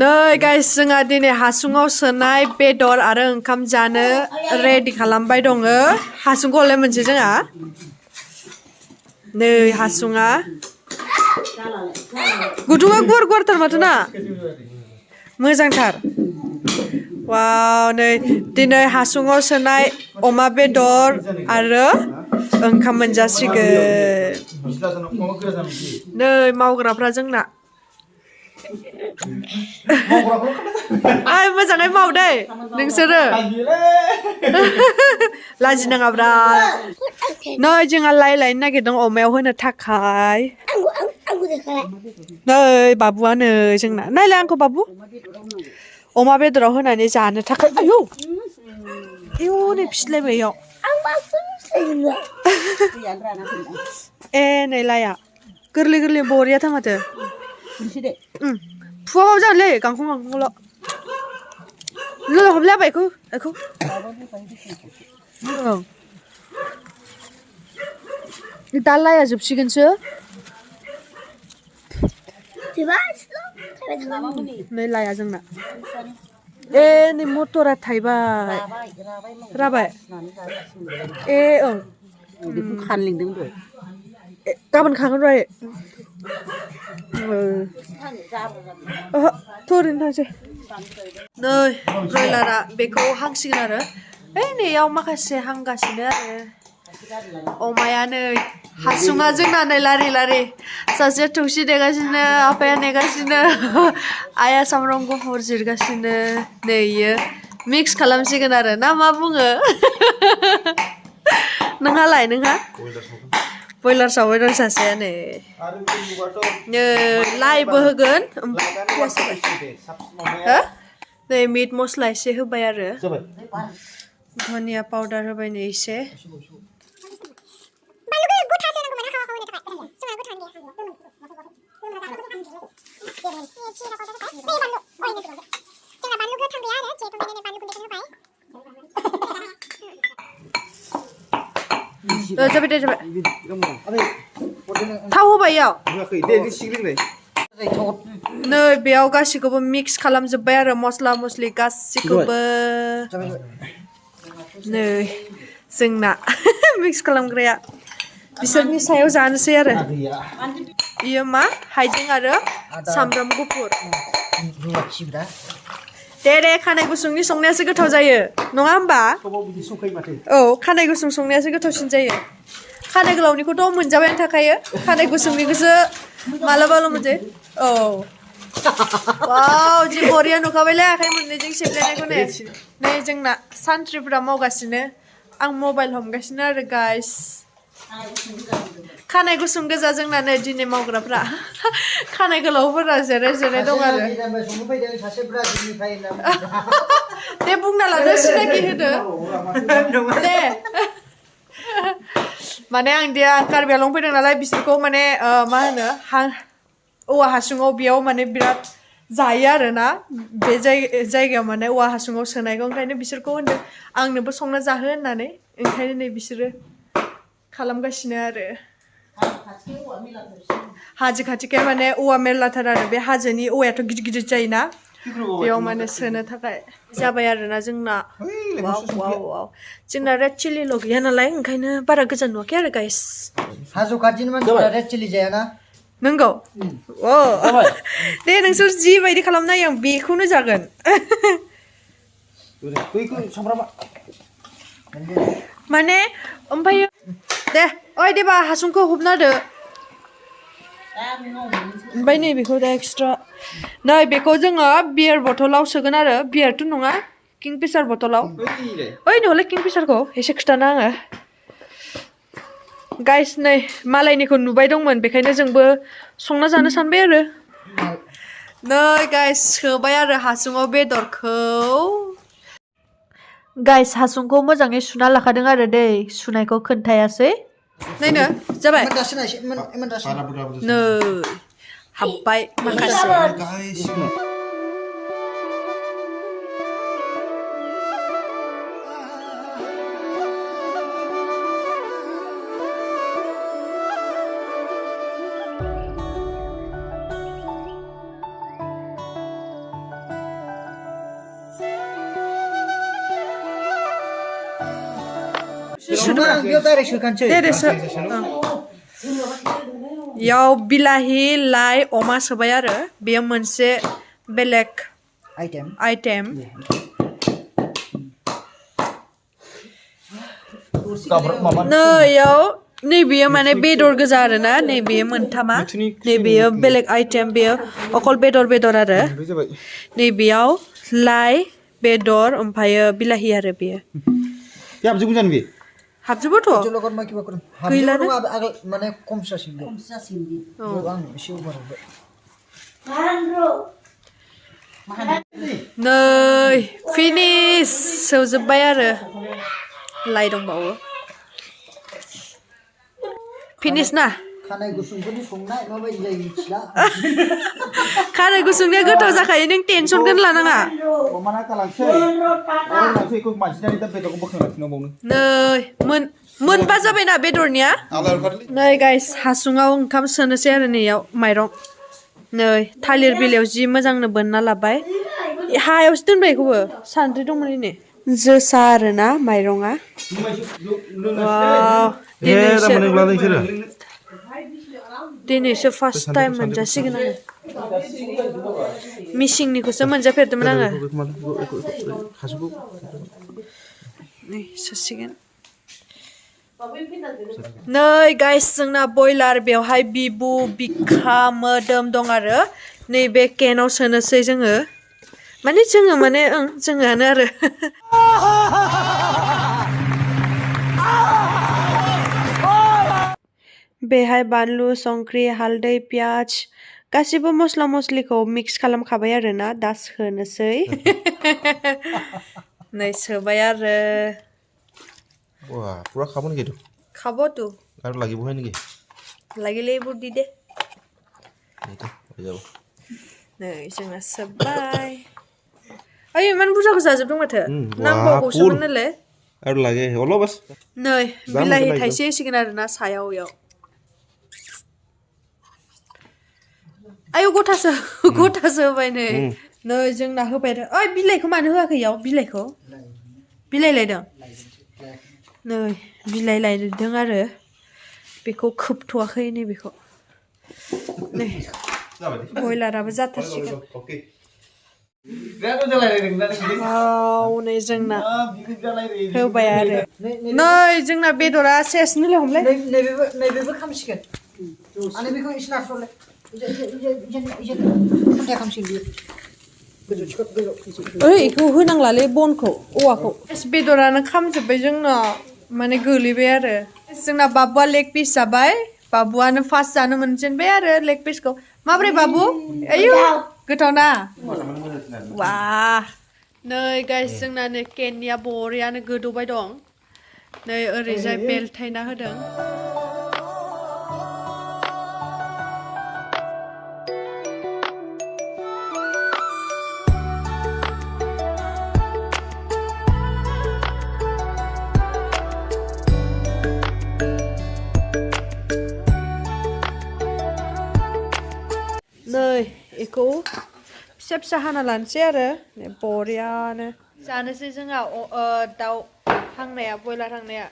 नै guys जोंहा दिनै हासुङाव सोनाय बेदर आरो ओंखाम जानो रेडि खालामबाय दङ हासुंखौलाय मोनसे जोंहा नै हासुङा गुदुङा गुवार गुवारथार माथो ना मोजांथार वाव नै दिनै हासुङाव सोनाय अमा बेदर आरो ओंखाम मोनजासिगोन नै मावग्राफ्रा जोंना Ay moजाङै माव दे नोंसोरो लाजिनाङाब्रा नै जोंहा लायलायनो नागिरदों अमायाव होनो थाखाय नै बाबुआनो जोंना नायलाय आंखौ बाबु अमा बेदराव होनानै जानो थाखाय आयौ आयौ नै फिस्लायबाय इयाव ए नै लाया गोरलै गोरलै बरियाथार माथो फुवाव जाले गांखं गांखंल' लोगो हमला बायखौ बेखौ दा लाया जोबसिगोनसो नै लाया जोंना ए नै मटरा थाइबाय राबाय ए ओं गाबोन खागोन र' थोरैनो थांसै नै ब्रयलारा बेखौ हांसिगोन आरो नैयाव माखासे हांगासिनो आरो अमाया नै हासुङा जोंना नै लारि लारि सासे थौसि देगासिनो आफाया नेगासिनो आइया सामब्राम गुफुर जिरगासिनो नै इयो मिक्स खालामसिगोन आरो ना मा बुङो नोंहालाय नोंहा बयलार सावबाय दं सासेया नै लाइबो होगोन नै मिट मस्ला एसे होबाय आरो धनिया पाउडार होबाय नै एसे जाबाय दे जाबाय थाव होबाय इयाव नै बेयाव गासिखौबो मिक्स खालामजोब्बाय आरो मस्ला मस्लि गासिखौबो नै जोंना मिक्स खालामग्राया बिसोरनि सायाव जानोसै आरो इयो मा हाइजें आरो सामब्राम गुफुर दे खानाय गुसुंनि संनायासो गोथाव जायो नङा होमबा औ खानाय गुसुं संनायासो गोथावसिन जायो खानाय गोलावनिखौथ' मोनजाबायानो थाखायो खानाय गुसुंनिखौसो मालाबाल' मोनजायो औ वाव जि बरिया नुखाबायलै आखाइ मोननैजों सेबलायनायखौ नै जोंना सानथ्रिफोरा मावगासिनो आं मबाइल हमगासिनो आरो गाइस खानाय गुसुं गोजा जोंना नै दिनै मावग्राफ्रा खानाय गोलावफोरा जिराय जिराय दं आरो दे बुंना लादो सिनाखि होदो दे माने आं दे कार्बि आलं फैदों नालाय बिसोरखौ माने मा होनो औवा हासुङाव बेयाव माने बिराद जायो आरोना बे जायगायाव माने औवा हासुङाव सोनायखौ ओंखायनो बिसोरखौ होनदों आंनोबो संना जाहो होननानै ओंखायनो नै बिसोरो खालामगासिनो आरो हाजो खाथिखाय माने औवा मेरलाथार आरो बे हाजोनि औवायाथ' गिदिर गिदिर जायोना बेयाव माने सोनो थाखाय जाबाय आरोना जोंना वाव वाव वाव जोंना रेड चिलिल' गैया नालाय ओंखायनो बारा गोजान नुवाखै आरो गाइस हाजो खाथिनि मानसिफोरा रेड चिलि जायाना नंगौ अ दे नोंसोर जि बायदि खालामनाय आं बेखौनो जागोन माने ओमफ्राय दे ओइ देबा हासुंखौ हमना होदो ओमफ्राय नै बेखौ दा एक्सट्रा नै बेखौ जोङो बियार बथलाव सोगोन आरो बियारथ' नङा किं फिसार बथलाव ओइ नहले किं फिसारखौ एसे खिथाना आङो गाइस नै मालायनिखौ नुबाय दंमोन बेखायनो जोंबो संना जानो सानबाय आरो नै गाइस सोबाय आरो हासुङाव बेदरखौ गाइस हासुंखौ मोजाङै सुना लाखादों आरो दै सुनायखौ खोन्थायासै नायनो जाबाय Mentasnya sih, mentasnya. नै हाबबाय माखासे Sudah, dia tarik sekan cuy. देरेसो याव बिलाहि लाइ अमा सोबाय आरो बेयो मोनसे बेलेग Item. आइटेम नै याव नैबेयो माने बेदर गोजा आरो ना नैबेयो मोनथामा नैबेयो बेलेग आइटेम बेयो अकल बेदर आरो नैबेयाव लाइ बेदर ओमफ्रायो बिलाहि आरो बेयो हाबजोबोथ' Jolokan maki bakur. Habis itu agak mana komsa sih. Komsa sih. Oh, ang isi ubar. नै फिनिश सौजोब्बाय आरो लाइ दंबावो फिनिश ना Kanai gusungफोरनि संनाय माबायदि जायो मिथिला. खानाय गुसुंनिया गोथाव जाखायो नों टेनसनखौनो लानाङा नै मोनबा जाबायना बेदरनिया नै गाइस हासुङाव ओंखाम सोनोसै आरो नैयाव माइरं नै थालिर बिलाइयाव जि मोजांनो बोनना लाबाय हायावसो दोनबाय बेखौबो सान्द्रि दंमोन नै जोसा आरोना माइरङा वाव दिनैसो फार्स्ट टाइम मोनजासिगोन आङो मिसिंनिखौसो मोनजाफेरदोंमोन आङो नै सोसिगोन नै गाइस जोंना बयलार बेवहाय बिबु बिखा मोदोम दं आरो नैबे केनाव सोनोसै जोङो माने जोङोआनो आरो बेहाय बानलु संख्रि हालदै पियाज गासिबो मस्ला मस्लिखौ मिक्स खालामखाबाय आरो ना दा सोनोसै नै सोबाय आरो পুৰা খাব নেকি এইটো খাবতো আৰু লাগিবহে নেকি লাগিলে এইবোৰ দি দে হৈ যাব नै जोंना सोब्बाय ओइ इमान बुरजाखौ जाजोबदों माथो नांबावगौसोमोन नालाय আৰু লাগে অলপ আছে नै बिलाहि थाइसे होसिगोन आरोना सायाव याव आयौ गथासो होबाय नै जोंना होबाय आरो ओइ बिलाइखौ मानो होआखै याव बिलाइखौ बिलाइ लायदों नै बिलाइ लायदों आरो बेखौ खोबथ'वाखै नै बेखौ नै बयलाराबो जाथारसिगोन वाव नै जोंना होबाय आरो नै जोंना बेदरा सेस नोलाय हमलाय नैबेबो खामसिगोन आरो बेखौ इसे नारस'लाय ओइ बेखौ होनांलालै बनखौ औवाखौ बेदरानो खामजोब्बाय जोंना माने गोलैबाय आरो जोंना बाबुआ लेग पिस जाबाय बाबुआनो फार्स्ट जानो मोनजेनबाय आरो लेग पिसखौ माब्रै बाबु आयौ गोथाव ना वा नै गाइस जोंना नै केननिया बरियानो गोदौबाय दं नै ओरैजाय बेलथायना होदों नै बेखौ फिसा फिसा हाना लानोसै आरो बरियानो जानोसै जोंहा दाउ हांनाया बयलार हांनाया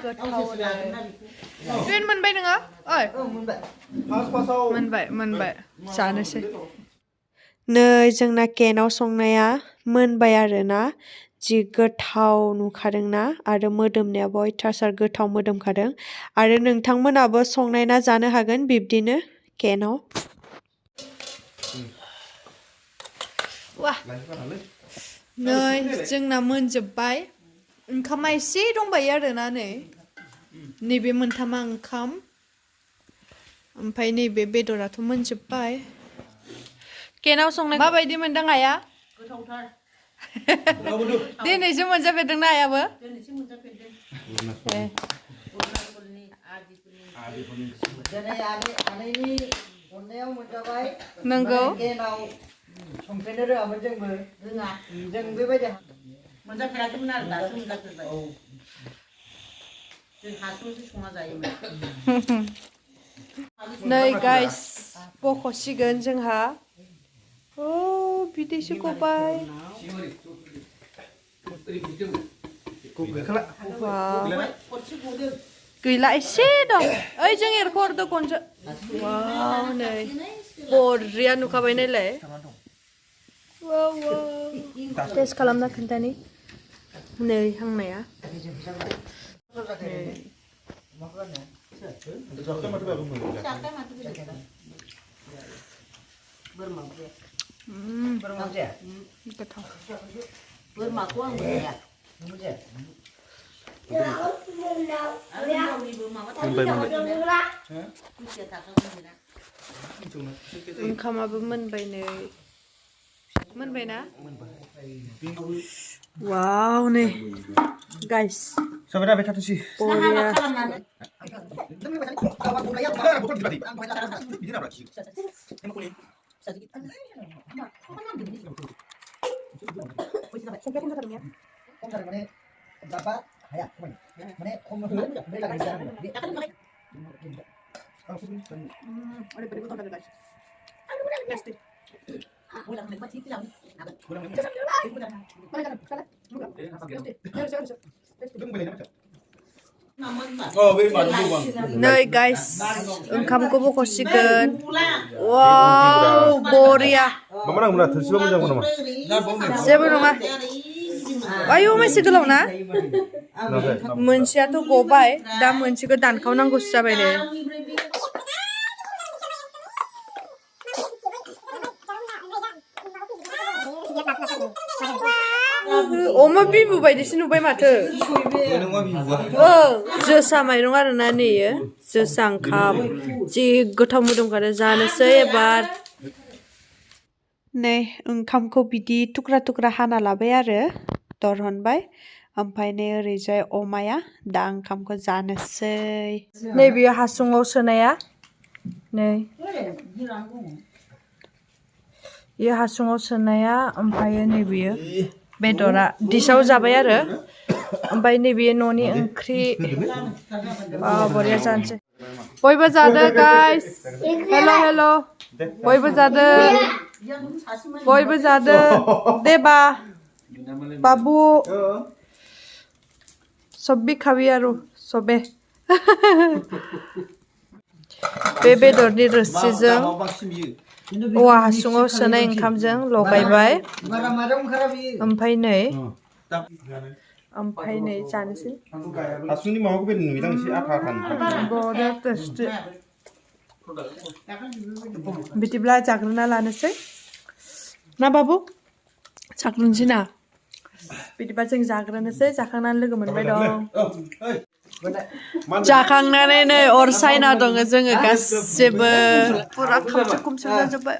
गोथाव ट्रेन मोनबाय नोङो ओइ मोनबाय जानोसै नै जोंना केनाव संनाया मोनबाय आरोना जि गोथाव नुखादोंना आरो मोदोमनायाबो अयथासार गोथाव मोदोमखादों आरो नोंथांमोनाबो संनायना जानो हागोन बिब्दिनो केनाव नै जोंना मोनजोब्बाय ओंखामा एसे दंबायो आरोना नैबे मोनथामा ओंखाम ओमफ्राय नैबे बेदराथ' मोनजोब्बाय केनाव संनाय माबायदि मोनदों आइया गोथावथार दिनैसो मोनजाफेरदोंना आइयाबो Jadi aneh onneयाव मोनजाबाय नंगौ गेनाव संफेरनो रोङामोन जोंबो जों बेबायदि मोनजाफेराखैमोन आरो दासो मोनजाफेरबाय जों हासुङावसो संना जायोमोन नै गाइस बख'सिगोन जोंहा ओ बिदैसो गबाय गैला एसे दं ओइ जों एरख'हरदो गनजो वाव नै बरिया नुखाबाय नायलाय वाव वाव टेस्ट खालामना खोन्थानि नै हांनाया गोथाव बोरमाखौ आं मोनजाया ओंखामाबो मोनबाय नै मोनबायना वाव नै guys Sampai dah satu sih. बरिया नै गाइस ओंखामखौ बख'सिगोन वाव बरिया Mama nak mula tersiba macam mana? जेबो नङा आयौ मासे गोलाव ना मोनसेयाथ' गबाय दा मोनसेखौ दानखावनांगौसो जाबाय नै अमा बिबु बायदिसो नुबाय माथो जोसा माइरं आरोना नैयो जोसा ओंखाम जि गोथाव मोदोमखादो जानोसै एबार नै ओंखामखौ बिदि थुख्रा थुख्रा हाना लाबाय आरो दरहनबाय ओमफ्राय नै ओरैजाय अमाया दा ओंखामखौ जानोसै नै बियो हासुङाव सोनाया नै बियो हासुङाव सोनाया ओमफ्राय नै बियो बेदरा डिशआव जाबाय आरो ओमफ्राय नैबे न'नि ओंख्रि बरिया जानोसै बयबो जादो गाइस हेल' हेल' बयबो जादो देबा बाबु सबबि खाबि आरो सबे बे बेदरनि रोसिजों औवा हासुङाव सोनाय ओंखामजों लगायबाय ओमफ्राय नै जानोसै Asli ni mau aku beli nih, si apa kan? बरिया टेस्टि बिदिब्ला जाग्रोना लानोसै ना बाबु जाग्रोनोसै ना बिदिबा जों जाग्रोनोसै जाखांनानै लोगो मोनबाय दं जाखांनानै नै अर सायना दङ जोङो गासिबो पुरा खोमसो खोमसो जाजोब्बाय